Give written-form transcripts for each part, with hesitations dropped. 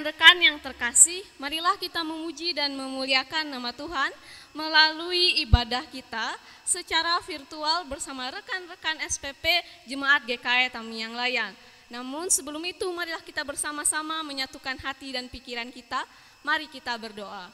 Rekan-rekan yang terkasih, marilah kita memuji dan memuliakan nama Tuhan melalui ibadah kita secara virtual bersama rekan-rekan SPP Jemaat GKI Tamiang Layang. Namun sebelum itu marilah kita bersama-sama menyatukan hati dan pikiran kita. Mari kita berdoa.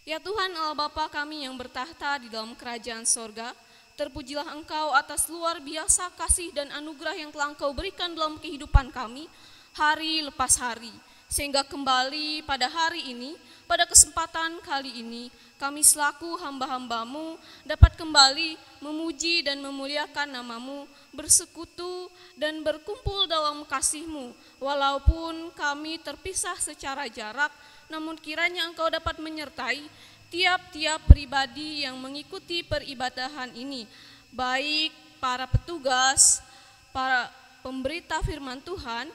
Ya Tuhan Allah Bapa kami yang bertahta di dalam kerajaan sorga, terpujilah Engkau atas luar biasa kasih dan anugerah yang telah Engkau berikan dalam kehidupan kami hari lepas hari. Sehingga kembali pada hari ini, pada kesempatan kali ini, kami selaku hamba-hambamu dapat kembali memuji dan memuliakan namamu, bersekutu dan berkumpul dalam kasih-Mu. Walaupun kami terpisah secara jarak, namun kiranya Engkau dapat menyertai tiap-tiap pribadi yang mengikuti peribadahan ini, baik para petugas, para pemberita firman Tuhan,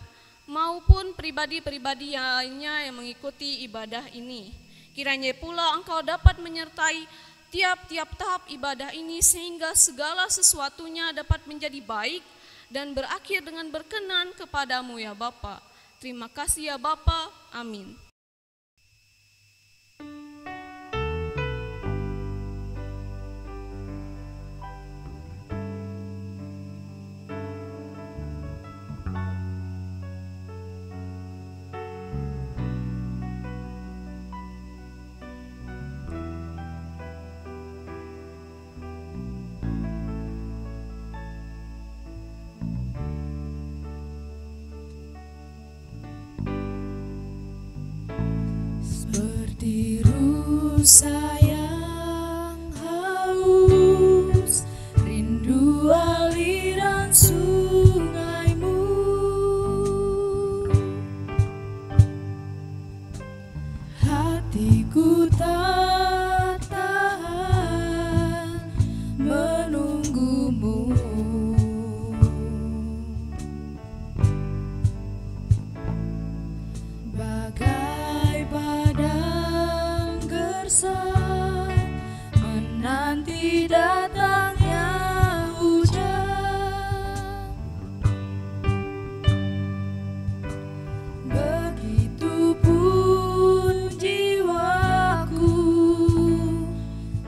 maupun pribadi-pribadi lainnya yang mengikuti ibadah ini. Kiranya pula Engkau dapat menyertai tiap-tiap tahap ibadah ini sehingga segala sesuatunya dapat menjadi baik dan berakhir dengan berkenan kepadamu ya Bapa. Terima kasih ya Bapa. Amin. Seperti rusa yang haus, rindu aliran sungaimu, hatiku tak tahan menunggumu. Bagai padang gersang menanti datangnya hujan, begitupun jiwaku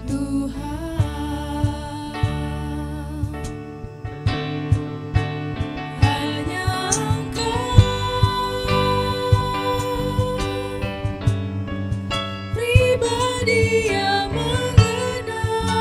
Tuhan. Hanya pribadi yang mengenal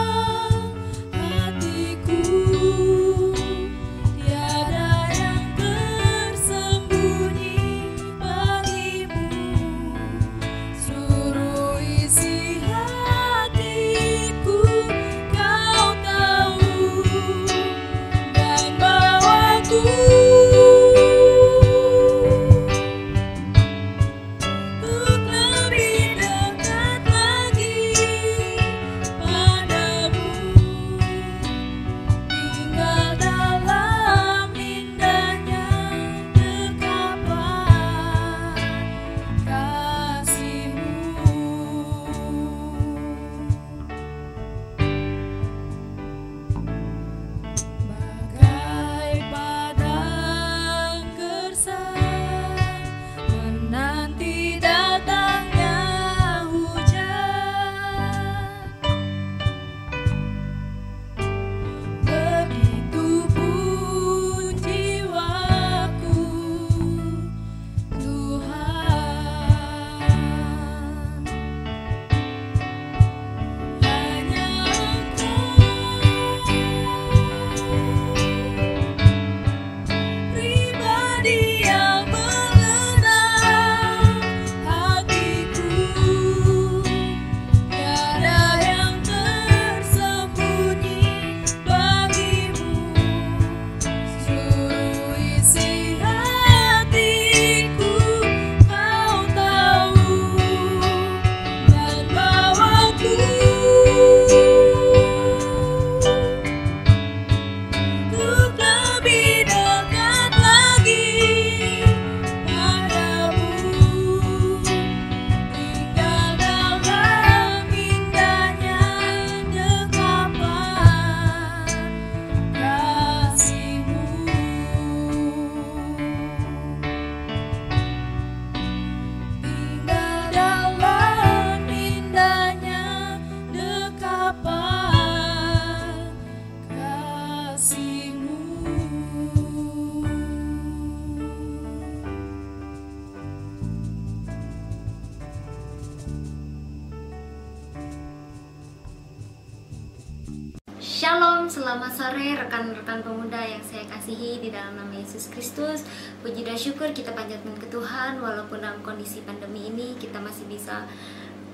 Shalom, selamat sore rekan-rekan pemuda yang saya kasihi di dalam nama Yesus Kristus. Puji dan syukur kita panjatkan ke Tuhan, walaupun dalam kondisi pandemi ini kita masih bisa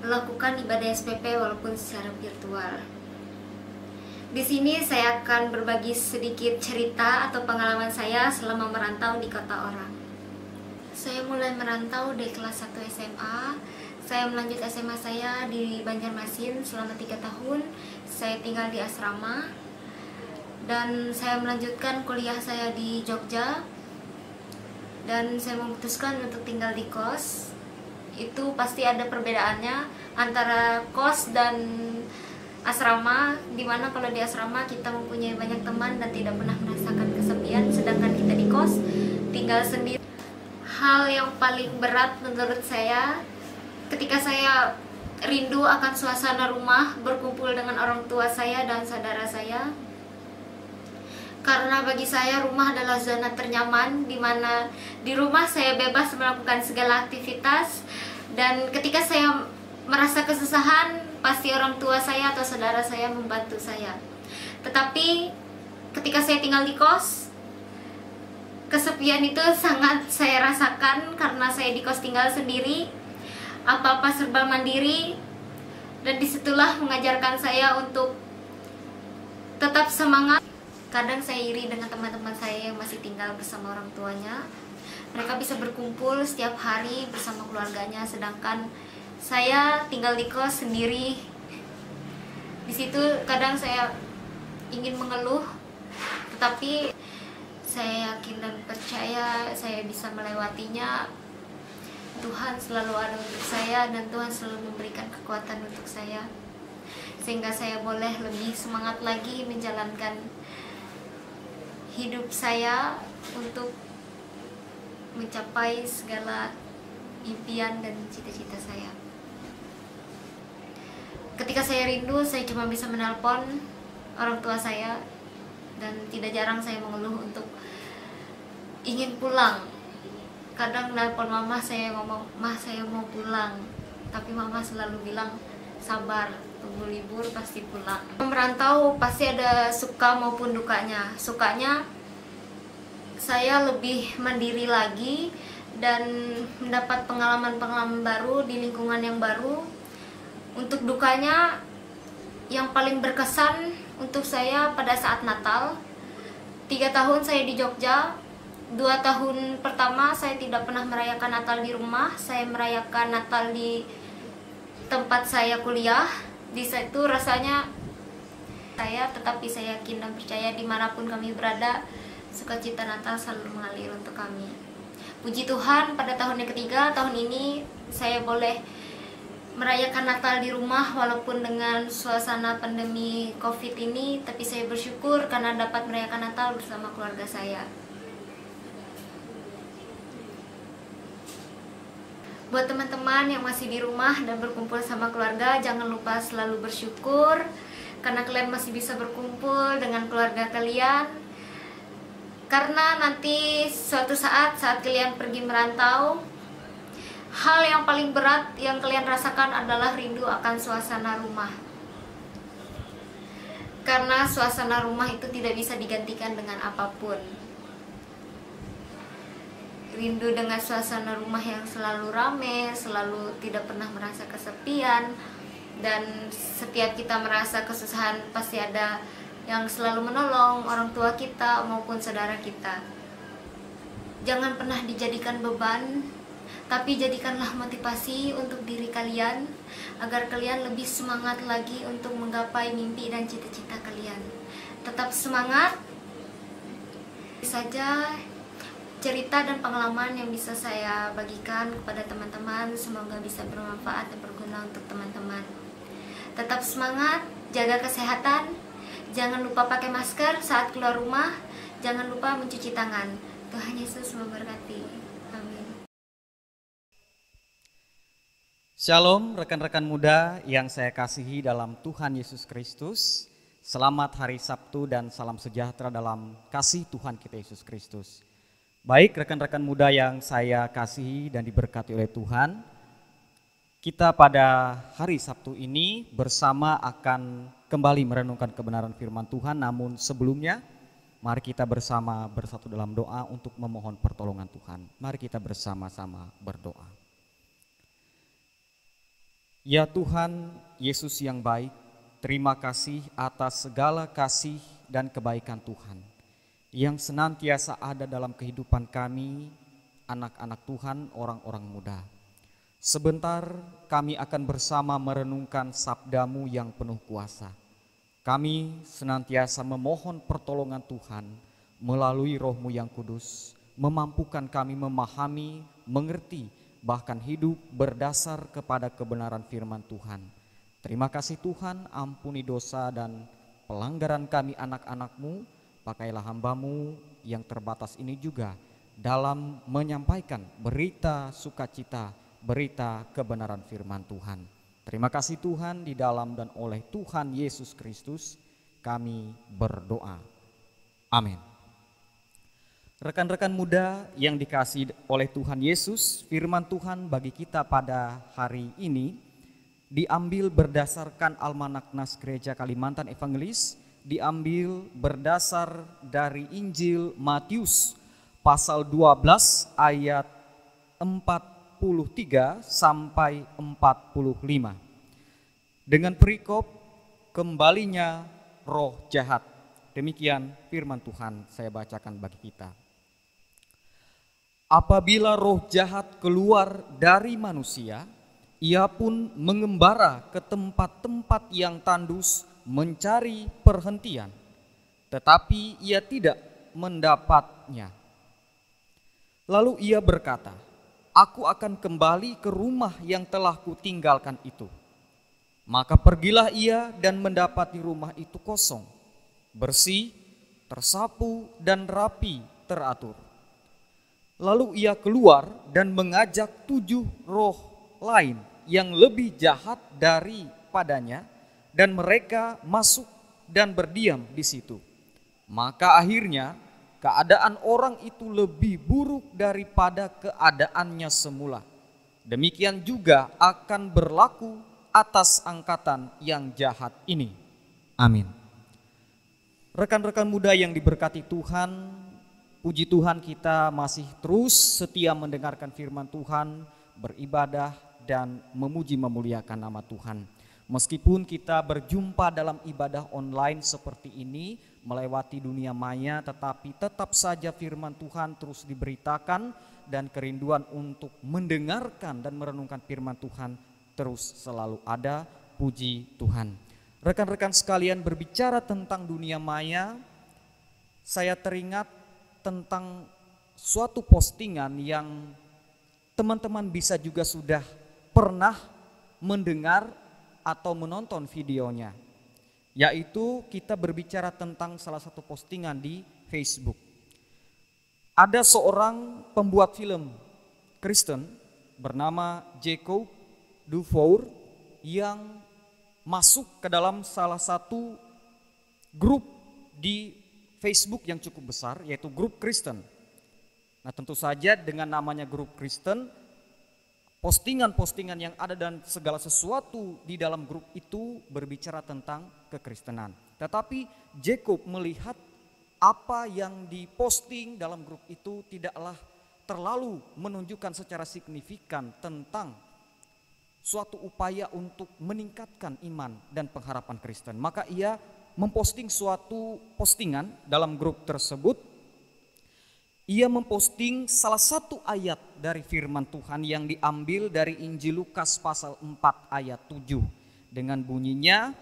melakukan ibadah SPP walaupun secara virtual. Di sini saya akan berbagi sedikit cerita atau pengalaman saya selama merantau di kota orang. Saya mulai merantau dari kelas 1 SMA. Saya melanjut SMA saya di Banjarmasin selama 3 tahun. Saya tinggal di asrama. Dan saya melanjutkan kuliah saya di Jogja. Dan saya memutuskan untuk tinggal di kos. Itu pasti ada perbedaannya antara kos dan asrama, dimana kalau di asrama kita mempunyai banyak teman dan tidak pernah merasakan kesepian, sedangkan kita di kos tinggal sendiri. Hal yang paling berat menurut saya ketika saya rindu akan suasana rumah, berkumpul dengan orang tua saya dan saudara saya. Karena bagi saya rumah adalah zona ternyaman, di mana di rumah saya bebas melakukan segala aktivitas. Dan ketika saya merasa kesusahan, pasti orang tua saya atau saudara saya membantu saya. Tetapi ketika saya tinggal di kos, kesepian itu sangat saya rasakan karena saya di kos tinggal sendiri. Apa-apa serba mandiri, dan disitulah mengajarkan saya untuk tetap semangat. Kadang saya iri dengan teman-teman saya yang masih tinggal bersama orang tuanya. Mereka bisa berkumpul setiap hari bersama keluarganya, sedangkan saya tinggal di kos sendiri. Di situ kadang saya ingin mengeluh, tetapi saya yakin dan percaya saya bisa melewatinya. Tuhan selalu ada untuk saya dan Tuhan selalu memberikan kekuatan untuk saya, sehingga saya boleh lebih semangat lagi menjalankan hidup saya untuk mencapai segala impian dan cita-cita saya. Ketika saya rindu, saya cuma bisa menelpon orang tua saya, dan tidak jarang saya mengeluh untuk ingin pulang. Kadang nelpon mama, saya ngomong, "Mah, saya mau pulang." Tapi mama selalu bilang, "Sabar, tunggu libur pasti pulang." Merantau pasti ada suka maupun dukanya. Sukanya saya lebih mandiri lagi dan mendapat pengalaman-pengalaman baru di lingkungan yang baru. Untuk dukanya, yang paling berkesan untuk saya pada saat Natal. 3 tahun saya di Jogja. 2 tahun pertama saya tidak pernah merayakan Natal di rumah. Saya merayakan Natal di tempat saya kuliah. Di situ rasanya tetapi saya yakin dan percaya dimanapun kami berada, sukacita Natal selalu mengalir untuk kami. Puji Tuhan, pada tahun yang ketiga, tahun ini saya boleh merayakan Natal di rumah walaupun dengan suasana pandemi COVID ini, tapi saya bersyukur karena dapat merayakan Natal bersama keluarga saya. Buat teman-teman yang masih di rumah dan berkumpul sama keluarga, jangan lupa selalu bersyukur karena kalian masih bisa berkumpul dengan keluarga kalian. Karena nanti suatu saat kalian pergi merantau, hal yang paling berat yang kalian rasakan adalah rindu akan suasana rumah. Karena suasana rumah itu tidak bisa digantikan dengan apapun. Rindu dengan suasana rumah yang selalu ramai, selalu tidak pernah merasa kesepian, dan setiap kita merasa kesusahan pasti ada yang selalu menolong, orang tua kita maupun saudara kita. Jangan pernah dijadikan beban, tapi jadikanlah motivasi untuk diri kalian agar kalian lebih semangat lagi untuk menggapai mimpi dan cita-cita kalian. Tetap semangat. Saja cerita dan pengalaman yang bisa saya bagikan kepada teman-teman, semoga bisa bermanfaat dan berguna untuk teman-teman. Tetap semangat, jaga kesehatan, jangan lupa pakai masker saat keluar rumah, jangan lupa mencuci tangan. Tuhan Yesus memberkati. Amin. Shalom rekan-rekan muda yang saya kasihi dalam Tuhan Yesus Kristus. Selamat hari Sabtu dan salam sejahtera dalam kasih Tuhan kita Yesus Kristus. Baik rekan-rekan muda yang saya kasihi dan diberkati oleh Tuhan, Kita pada hari Sabtu ini bersama akan kembali merenungkan kebenaran firman Tuhan, namun sebelumnya mari kita bersama bersatu dalam doa untuk memohon pertolongan Tuhan. Mari kita bersama-sama berdoa. Ya Tuhan Yesus yang baik, terima kasih atas segala kasih dan kebaikan Tuhan yang senantiasa ada dalam kehidupan kami, anak-anak Tuhan, orang-orang muda. Sebentar kami akan bersama merenungkan sabda-Mu yang penuh kuasa. Kami senantiasa memohon pertolongan Tuhan melalui Roh-Mu yang kudus, memampukan kami memahami, mengerti, bahkan hidup berdasar kepada kebenaran firman Tuhan. Terima kasih Tuhan, ampuni dosa dan pelanggaran kami anak-anak-Mu, pakailah hamba-Mu yang terbatas ini juga dalam menyampaikan berita sukacita, berita kebenaran firman Tuhan. Terima kasih Tuhan, di dalam dan oleh Tuhan Yesus Kristus kami berdoa. Amin. Rekan-rekan muda yang dikasihi oleh Tuhan Yesus, firman Tuhan bagi kita pada hari ini diambil berdasarkan Almanak Nas Gereja Kalimantan Evangelis, diambil berdasar dari Injil Matius pasal 12 ayat 43 sampai 45. Dengan perikop kembalinya roh jahat. Demikian firman Tuhan saya bacakan bagi kita. Apabila roh jahat keluar dari manusia, ia pun mengembara ke tempat-tempat yang tandus mencari perhentian, tetapi ia tidak mendapatnya. Lalu ia berkata, "Aku akan kembali ke rumah yang telah kutinggalkan itu." Maka pergilah ia dan mendapati rumah itu kosong, bersih, tersapu dan rapi teratur. Lalu ia keluar dan mengajak 7 roh lain yang lebih jahat daripadanya, dan mereka masuk dan berdiam di situ. Maka akhirnya keadaan orang itu lebih buruk daripada keadaannya semula. Demikian juga akan berlaku atas angkatan yang jahat ini. Amin. Rekan-rekan muda yang diberkati Tuhan, puji Tuhan kita masih terus setia mendengarkan firman Tuhan, beribadah dan memuji memuliakan nama Tuhan. Meskipun kita berjumpa dalam ibadah online seperti ini, melewati dunia maya, tetapi tetap saja firman Tuhan terus diberitakan dan kerinduan untuk mendengarkan dan merenungkan firman Tuhan terus selalu ada. Puji Tuhan. Rekan-rekan sekalian, berbicara tentang dunia maya, saya teringat tentang suatu postingan yang teman-teman bisa juga sudah pernah mendengar atau menonton videonya, yaitu kita berbicara tentang salah satu postingan di Facebook. Ada seorang pembuat film Kristen bernama Jacob Dufour yang masuk ke dalam salah satu grup di Facebook yang cukup besar, yaitu grup Kristen. Nah, tentu saja dengan namanya grup Kristen, postingan-postingan yang ada dan segala sesuatu di dalam grup itu berbicara tentang kekristenan. Tetapi Jacob melihat apa yang diposting dalam grup itu tidaklah terlalu menunjukkan secara signifikan tentang suatu upaya untuk meningkatkan iman dan pengharapan Kristen. Maka ia memposting suatu postingan dalam grup tersebut. Ia memposting salah satu ayat dari firman Tuhan yang diambil dari Injil Lukas pasal 4 ayat 7 dengan bunyinya,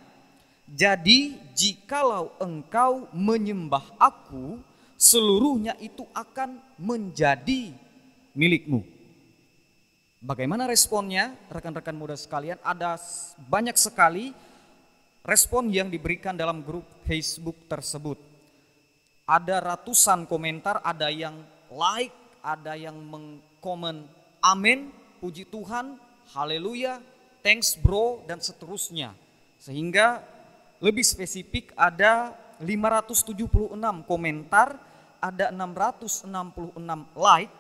"Jadi jikalau engkau menyembah aku, seluruhnya itu akan menjadi milikmu." Bagaimana responnya rekan-rekan muda sekalian? Ada banyak sekali respon yang diberikan dalam grup Facebook tersebut. Ada ratusan komentar, ada yang like, ada yang mengkomen amin, puji Tuhan, haleluya, thanks bro, dan seterusnya. Sehingga lebih spesifik ada 576 komentar, ada 666 like,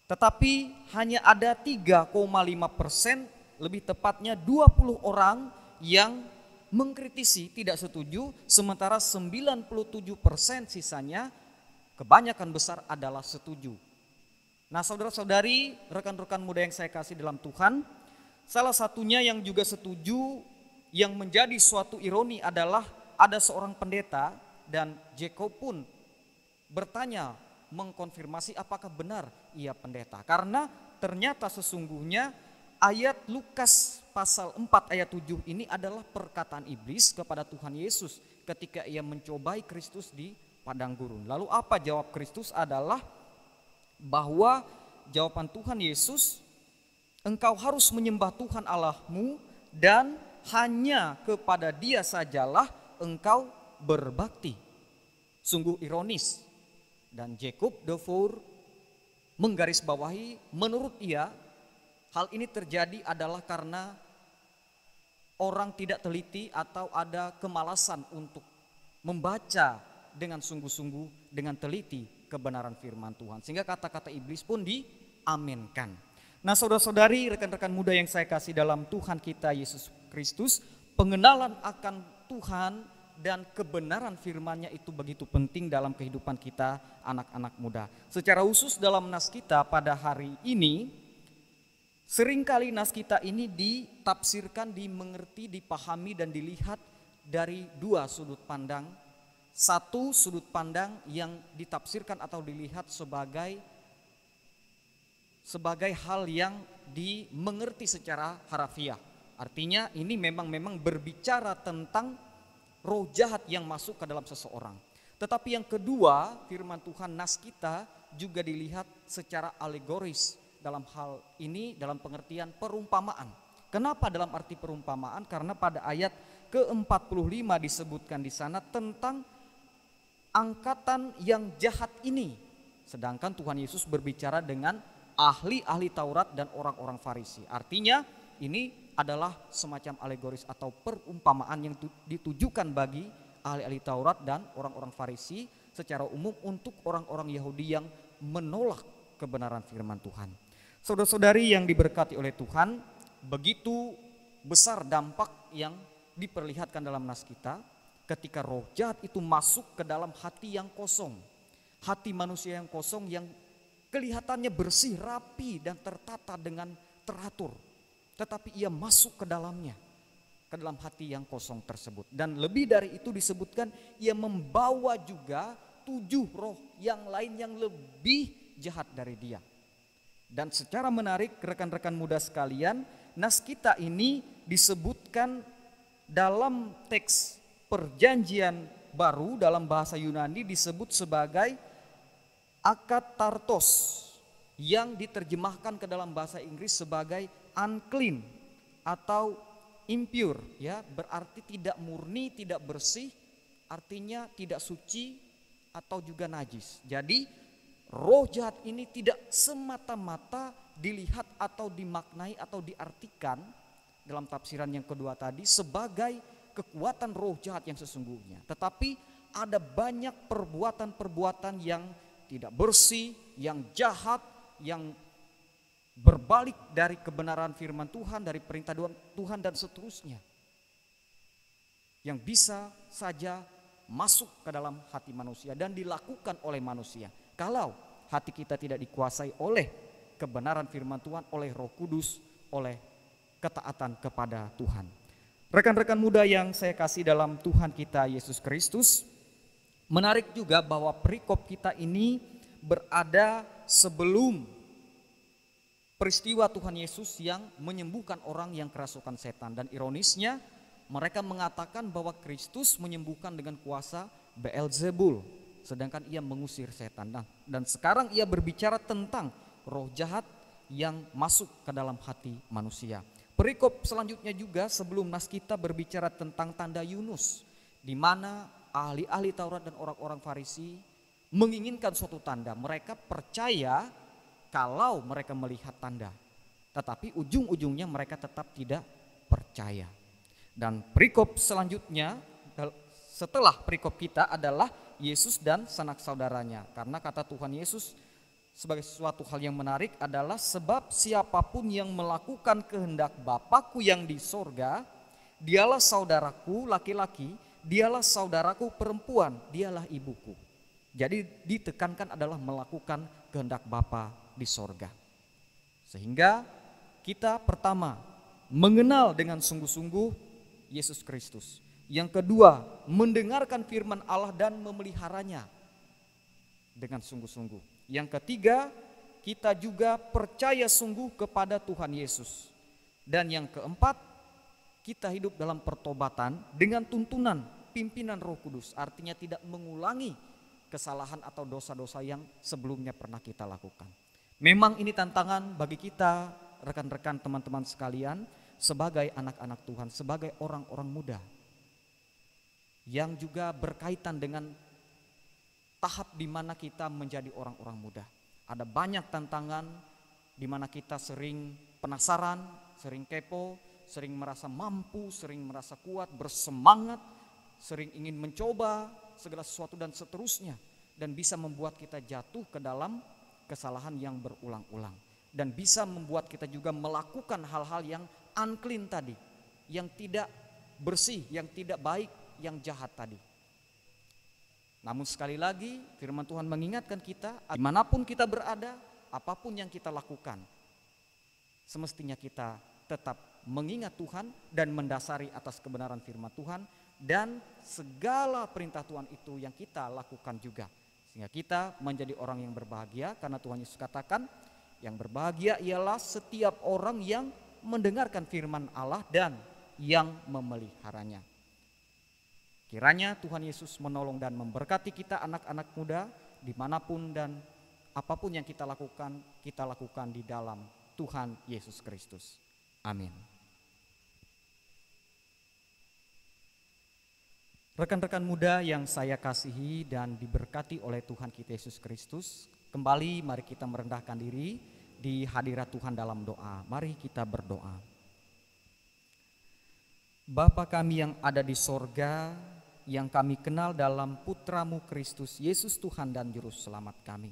tetapi hanya ada 3,5% lebih tepatnya 20 orang yang mengkritisi, tidak setuju, sementara 97% sisanya kebanyakan besar adalah setuju. Nah saudara-saudari, rekan-rekan muda yang saya kasih dalam Tuhan, salah satunya yang juga setuju, yang menjadi suatu ironi adalah ada seorang pendeta dan Jacob pun bertanya, mengkonfirmasi apakah benar ia pendeta. Karena ternyata sesungguhnya ayat Lukas pasal 4 ayat 7 ini adalah perkataan iblis kepada Tuhan Yesus ketika ia mencobai Kristus di padang gurun. Lalu apa jawab Kristus adalah bahwa jawaban Tuhan Yesus, engkau harus menyembah Tuhan Allahmu dan hanya kepada Dia sajalah engkau berbakti. Sungguh ironis. Dan Jacob Dufour menggarisbawahi, menurut ia hal ini terjadi adalah karena orang tidak teliti atau ada kemalasan untuk membaca dengan sungguh-sungguh, dengan teliti kebenaran firman Tuhan. Sehingga kata-kata iblis pun diamenkan. Nah saudara-saudari, rekan-rekan muda yang saya kasih dalam Tuhan kita Yesus Kristus, pengenalan akan Tuhan dan kebenaran firman-Nya itu begitu penting dalam kehidupan kita anak-anak muda. Secara khusus dalam nas kita pada hari ini, seringkali nas kita ini ditafsirkan, dimengerti, dipahami dan dilihat dari dua sudut pandang. Satu sudut pandang yang ditafsirkan atau dilihat sebagai hal yang dimengerti secara harafiah. Artinya ini memang berbicara tentang roh jahat yang masuk ke dalam seseorang. Tetapi yang kedua, firman Tuhan nas kita juga dilihat secara alegoris dalam hal ini, dalam pengertian perumpamaan. Kenapa dalam arti perumpamaan? Karena pada ayat ke-45 disebutkan di sana tentang angkatan yang jahat ini. Sedangkan Tuhan Yesus berbicara dengan ahli-ahli Taurat dan orang-orang Farisi. Artinya ini adalah semacam alegoris atau perumpamaan yang ditujukan bagi ahli-ahli Taurat dan orang-orang Farisi secara umum untuk orang-orang Yahudi yang menolak kebenaran firman Tuhan. Saudara-saudari yang diberkati oleh Tuhan, begitu besar dampak yang diperlihatkan dalam nas kita ketika roh jahat itu masuk ke dalam hati yang kosong. Hati manusia yang kosong yang kelihatannya bersih, rapi dan tertata dengan teratur. Tetapi ia masuk ke dalamnya, ke dalam hati yang kosong tersebut. Dan lebih dari itu disebutkan ia membawa juga 7 roh yang lain yang lebih jahat dari dia. Dan secara menarik rekan-rekan muda sekalian, nas kita ini disebutkan dalam teks perjanjian baru dalam bahasa Yunani disebut sebagai akatartos, yang diterjemahkan ke dalam bahasa Inggris sebagai unclean atau impure, ya, berarti tidak murni, tidak bersih, artinya tidak suci atau juga najis. Jadi roh jahat ini tidak semata-mata dilihat atau dimaknai atau diartikan dalam tafsiran yang kedua tadi sebagai kekuatan roh jahat yang sesungguhnya, tetapi ada banyak perbuatan-perbuatan yang tidak bersih, yang jahat, yang berbalik dari kebenaran firman Tuhan, dari perintah Tuhan dan seterusnya, yang bisa saja masuk ke dalam hati manusia dan dilakukan oleh manusia kalau hati kita tidak dikuasai oleh kebenaran firman Tuhan, oleh Roh Kudus, oleh ketaatan kepada Tuhan. Rekan-rekan muda yang saya kasih dalam Tuhan kita Yesus Kristus, menarik juga bahwa perikop kita ini berada sebelum peristiwa Tuhan Yesus yang menyembuhkan orang yang kerasukan setan. Dan ironisnya mereka mengatakan bahwa Kristus menyembuhkan dengan kuasa Beelzebul, sedangkan ia mengusir setan. Dan sekarang ia berbicara tentang roh jahat yang masuk ke dalam hati manusia. Perikop selanjutnya juga sebelum nas kita berbicara tentang tanda Yunus, di mana ahli-ahli Taurat dan orang-orang Farisi menginginkan suatu tanda. Mereka percaya kalau mereka melihat tanda, tetapi ujung-ujungnya mereka tetap tidak percaya. Dan perikop selanjutnya setelah perikop kita adalah Yesus dan sanak saudaranya. Karena kata Tuhan Yesus, sebagai sesuatu hal yang menarik adalah sebab siapapun yang melakukan kehendak Bapakku yang di sorga, dialah saudaraku laki-laki, dialah saudaraku perempuan, dialah ibuku. Jadi ditekankan adalah melakukan kehendak Bapa di sorga. Sehingga kita pertama mengenal dengan sungguh-sungguh Yesus Kristus. Yang kedua, mendengarkan firman Allah dan memeliharanya dengan sungguh-sungguh. Yang ketiga, kita juga percaya sungguh kepada Tuhan Yesus. Dan yang keempat, kita hidup dalam pertobatan dengan tuntunan pimpinan Roh Kudus. Artinya tidak mengulangi kesalahan atau dosa-dosa yang sebelumnya pernah kita lakukan. Memang ini tantangan bagi kita, rekan-rekan, teman-teman sekalian, sebagai anak-anak Tuhan, sebagai orang-orang muda, yang juga berkaitan dengan tahap di mana kita menjadi orang-orang muda. Ada banyak tantangan di mana kita sering penasaran, sering kepo, sering merasa mampu, sering merasa kuat, bersemangat, sering ingin mencoba segala sesuatu dan seterusnya. Dan bisa membuat kita jatuh ke dalam kesalahan yang berulang-ulang. Dan bisa membuat kita juga melakukan hal-hal yang unclean tadi, yang tidak bersih, yang tidak baik, yang jahat tadi. Namun sekali lagi firman Tuhan mengingatkan kita, dimanapun kita berada, apapun yang kita lakukan, semestinya kita tetap mengingat Tuhan dan mendasari atas kebenaran firman Tuhan, dan segala perintah Tuhan itu yang kita lakukan juga. Sehingga kita menjadi orang yang berbahagia, karena Tuhan Yesus katakan, yang berbahagia ialah setiap orang yang mendengarkan firman Allah dan yang memeliharanya. Kiranya Tuhan Yesus menolong dan memberkati kita anak-anak muda dimanapun dan apapun yang kita lakukan di dalam Tuhan Yesus Kristus. Amin. Rekan-rekan muda yang saya kasihi dan diberkati oleh Tuhan kita Yesus Kristus, kembali mari kita merendahkan diri di hadirat Tuhan dalam doa. Mari kita berdoa. Bapa kami yang ada di sorga, yang kami kenal dalam Putra-Mu Kristus Yesus Tuhan dan Juru Selamat kami.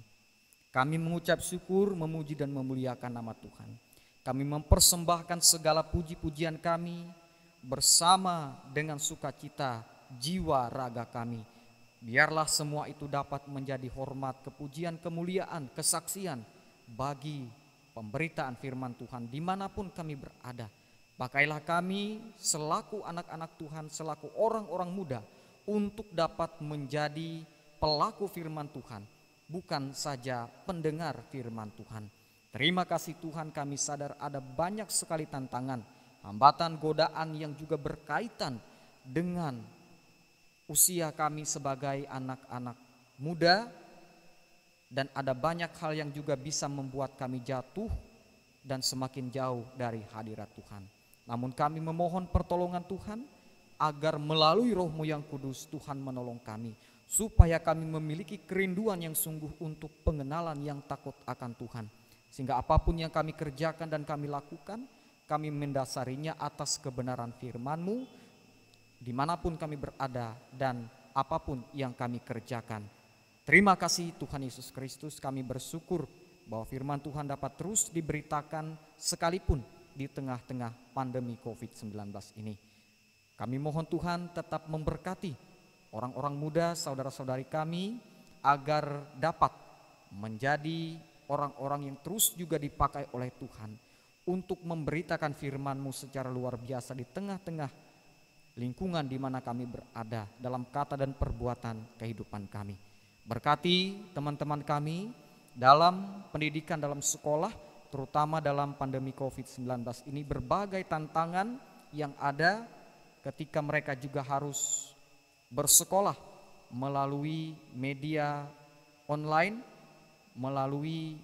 Kami mengucap syukur, memuji dan memuliakan nama Tuhan. Kami mempersembahkan segala puji-pujian kami bersama dengan sukacita jiwa raga kami. Biarlah semua itu dapat menjadi hormat, kepujian, kemuliaan, kesaksian bagi pemberitaan firman Tuhan dimanapun kami berada. Pakailah kami selaku anak-anak Tuhan, selaku orang-orang muda, untuk dapat menjadi pelaku firman Tuhan, bukan saja pendengar firman Tuhan. Terima kasih Tuhan, kami sadar ada banyak sekali tantangan, hambatan, godaan yang juga berkaitan dengan usia kami sebagai anak-anak muda, dan ada banyak hal yang juga bisa membuat kami jatuh dan semakin jauh dari hadirat Tuhan. Namun kami memohon pertolongan Tuhan, agar melalui Roh-Mu yang kudus Tuhan menolong kami, supaya kami memiliki kerinduan yang sungguh untuk pengenalan yang takut akan Tuhan. Sehingga apapun yang kami kerjakan dan kami lakukan, kami mendasarinya atas kebenaran firman-Mu, dimanapun kami berada dan apapun yang kami kerjakan. Terima kasih Tuhan Yesus Kristus, kami bersyukur bahwa firman Tuhan dapat terus diberitakan sekalipun di tengah-tengah pandemi COVID-19 ini. Kami mohon Tuhan tetap memberkati orang-orang muda, saudara-saudari kami, agar dapat menjadi orang-orang yang terus juga dipakai oleh Tuhan untuk memberitakan firman-Mu secara luar biasa di tengah-tengah lingkungan di mana kami berada dalam kata dan perbuatan kehidupan kami. Berkati teman-teman kami dalam pendidikan dalam sekolah, terutama dalam pandemi COVID-19 ini, berbagai tantangan yang ada ketika mereka juga harus bersekolah melalui media online, melalui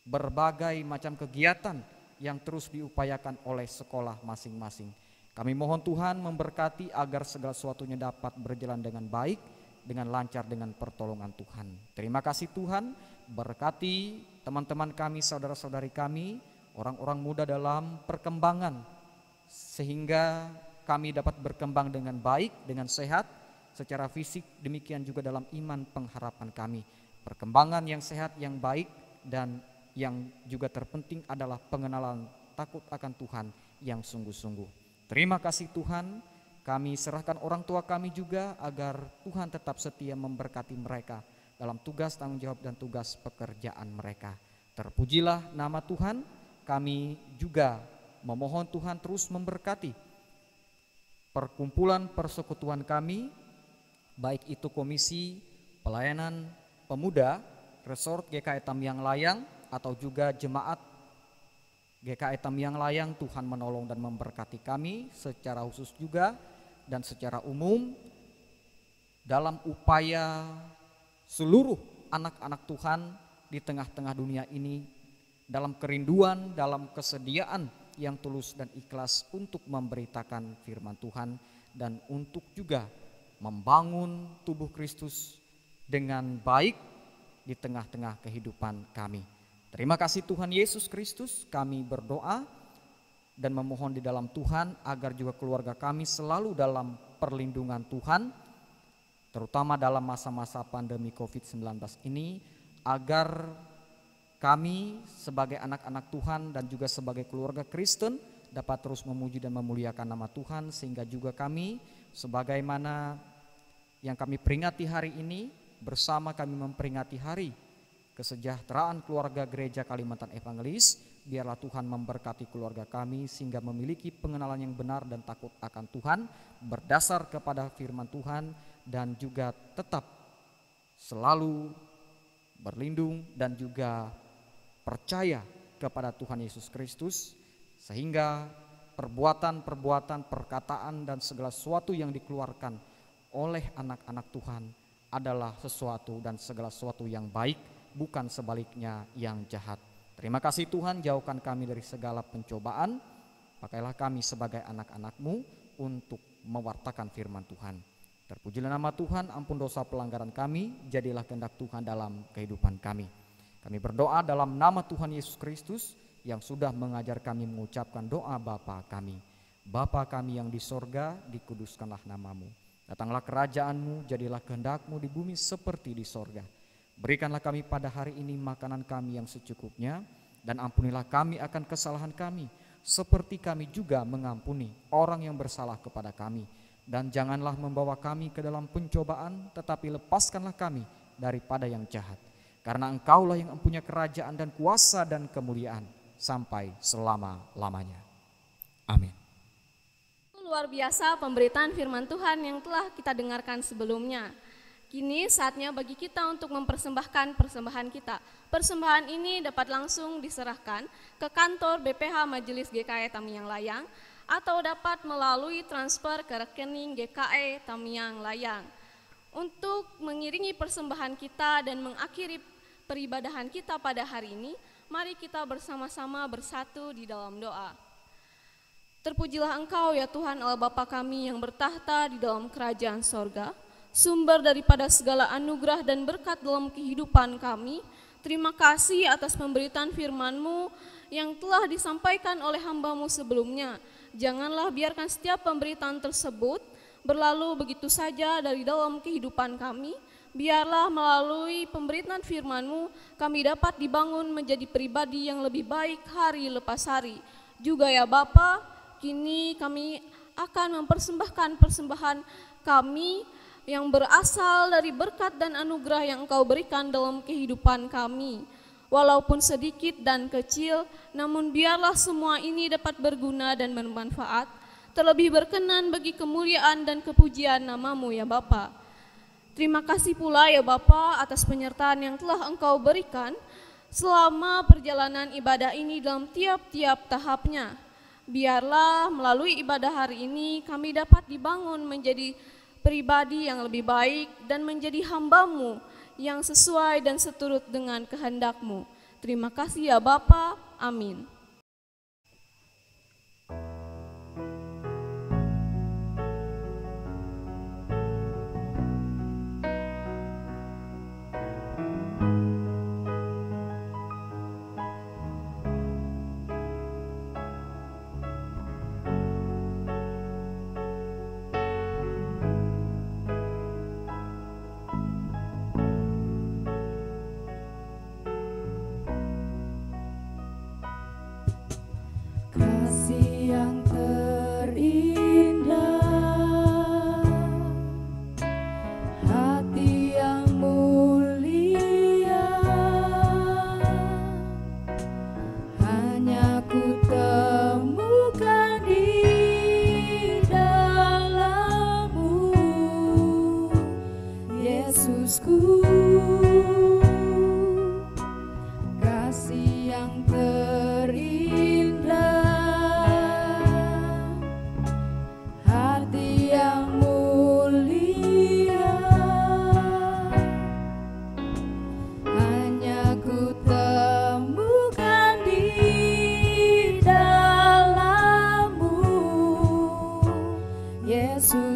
berbagai macam kegiatan yang terus diupayakan oleh sekolah masing-masing. Kami mohon Tuhan memberkati agar segala sesuatunya dapat berjalan dengan baik, dengan lancar, dengan pertolongan Tuhan. Terima kasih Tuhan, berkati teman-teman kami, saudara-saudari kami, orang-orang muda dalam perkembangan, sehingga kami dapat berkembang dengan baik, dengan sehat, secara fisik, demikian juga dalam iman pengharapan kami. Perkembangan yang sehat, yang baik, dan yang juga terpenting adalah pengenalan takut akan Tuhan yang sungguh-sungguh. Terima kasih Tuhan, kami serahkan orang tua kami juga agar Tuhan tetap setia memberkati mereka dalam tugas tanggung jawab dan tugas pekerjaan mereka. Terpujilah nama Tuhan, kami juga memohon Tuhan terus memberkati perkumpulan persekutuan kami, baik itu Komisi Pelayanan Pemuda Resort GKI Tamiang Layang atau juga jemaat GKI Tamiang Layang. Tuhan menolong dan memberkati kami secara khusus juga dan secara umum dalam upaya seluruh anak-anak Tuhan di tengah-tengah dunia ini dalam kerinduan, dalam kesediaan yang tulus dan ikhlas untuk memberitakan firman Tuhan dan untuk juga membangun tubuh Kristus dengan baik di tengah-tengah kehidupan kami. Terima kasih Tuhan Yesus Kristus, kami berdoa dan memohon di dalam Tuhan agar juga keluarga kami selalu dalam perlindungan Tuhan, terutama dalam masa-masa pandemi COVID-19 ini, agar kami sebagai anak-anak Tuhan dan juga sebagai keluarga Kristen dapat terus memuji dan memuliakan nama Tuhan, sehingga juga kami sebagaimana yang kami peringati hari ini, bersama kami memperingati hari kesejahteraan keluarga Gereja Kalimantan Evangelis. Biarlah Tuhan memberkati keluarga kami sehingga memiliki pengenalan yang benar dan takut akan Tuhan berdasar kepada firman Tuhan, dan juga tetap selalu berlindung dan juga percaya kepada Tuhan Yesus Kristus, sehingga perbuatan-perbuatan, perkataan dan segala sesuatu yang dikeluarkan oleh anak-anak Tuhan adalah sesuatu dan segala sesuatu yang baik, bukan sebaliknya yang jahat. Terima kasih Tuhan, jauhkan kami dari segala pencobaan. Pakailah kami sebagai anak-anak-Mu untuk mewartakan firman Tuhan. Terpujilah nama Tuhan, ampun dosa pelanggaran kami, jadilah kehendak Tuhan dalam kehidupan kami. Kami berdoa dalam nama Tuhan Yesus Kristus yang sudah mengajar kami mengucapkan doa Bapa kami. Bapa kami yang di sorga, dikuduskanlah namamu. Datanglah kerajaan-Mu, jadilah kehendak-Mu di bumi seperti di sorga. Berikanlah kami pada hari ini makanan kami yang secukupnya, dan ampunilah kami akan kesalahan kami, seperti kami juga mengampuni orang yang bersalah kepada kami. Dan janganlah membawa kami ke dalam pencobaan, tetapi lepaskanlah kami daripada yang jahat. Karena Engkaulah yang mempunyai kerajaan dan kuasa dan kemuliaan sampai selama-lamanya. Amin. Luar biasa pemberitaan firman Tuhan yang telah kita dengarkan sebelumnya. Kini saatnya bagi kita untuk mempersembahkan persembahan kita. Persembahan ini dapat langsung diserahkan ke kantor BPH Majelis GKI Tamiang Layang atau dapat melalui transfer ke rekening GKI Tamiang Layang. Untuk mengiringi persembahan kita dan mengakhiri peribadahan kita pada hari ini, mari kita bersama-sama bersatu di dalam doa. Terpujilah Engkau ya Tuhan Allah Bapa kami yang bertahta di dalam kerajaan sorga, sumber daripada segala anugerah dan berkat dalam kehidupan kami. Terima kasih atas pemberitaan firman-Mu yang telah disampaikan oleh hamba-Mu sebelumnya. Janganlah biarkan setiap pemberitaan tersebut berlalu begitu saja dari dalam kehidupan kami. Biarlah melalui pemberitaan firman-Mu kami dapat dibangun menjadi pribadi yang lebih baik hari lepas hari. Juga ya Bapa, kini kami akan mempersembahkan persembahan kami yang berasal dari berkat dan anugerah yang Engkau berikan dalam kehidupan kami. Walaupun sedikit dan kecil, namun biarlah semua ini dapat berguna dan bermanfaat, terlebih berkenan bagi kemuliaan dan kepujian nama-Mu ya Bapa. Terima kasih pula ya Bapa atas penyertaan yang telah Engkau berikan selama perjalanan ibadah ini dalam tiap-tiap tahapnya. Biarlah melalui ibadah hari ini kami dapat dibangun menjadi pribadi yang lebih baik dan menjadi hamba-Mu yang sesuai dan seturut dengan kehendak-Mu. Terima kasih ya Bapa. Amin.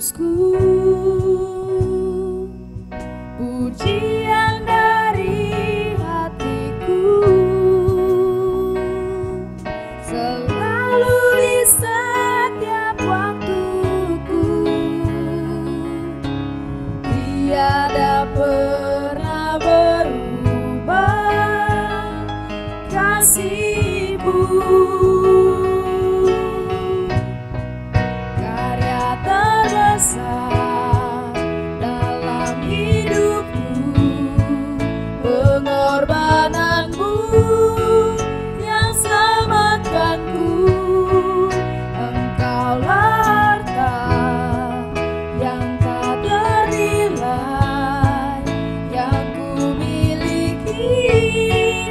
Yesusku, pujian dari hatiku, selalu di setiap waktuku, tiada pernah berubah kasih-Mu. Karya terbesar dalam hidupku, pengorbanan-Mu yang selamatkanku. Engkaulah harta yang tak ternilai, yang ku miliki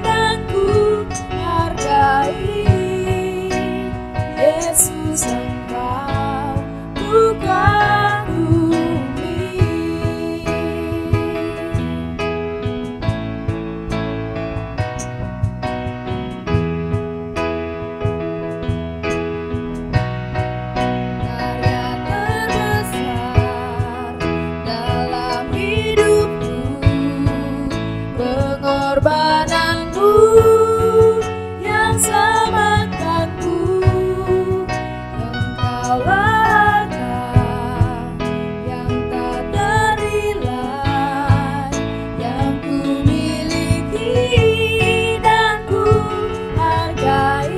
dan ku hargai. Yesus, Engkau ku kagumi. Karya terbesar dalam hidupku, pengorbanan-Mu yang selamatkanku. Engkaulah harta yang tak ternilai, yang ku miliki dan ku hargai.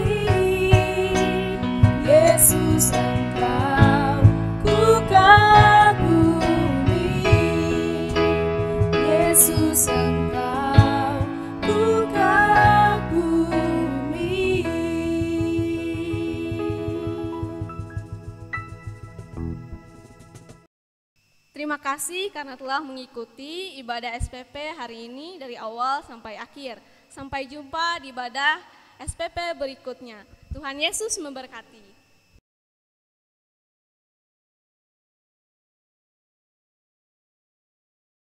Yesus, Engkau ku kagumi. Yesus, Engkau ku kagumi. Terima kasih karena telah mengikuti ibadah SPP hari ini dari awal sampai akhir. Sampai jumpa di ibadah SPP berikutnya. Tuhan Yesus memberkati.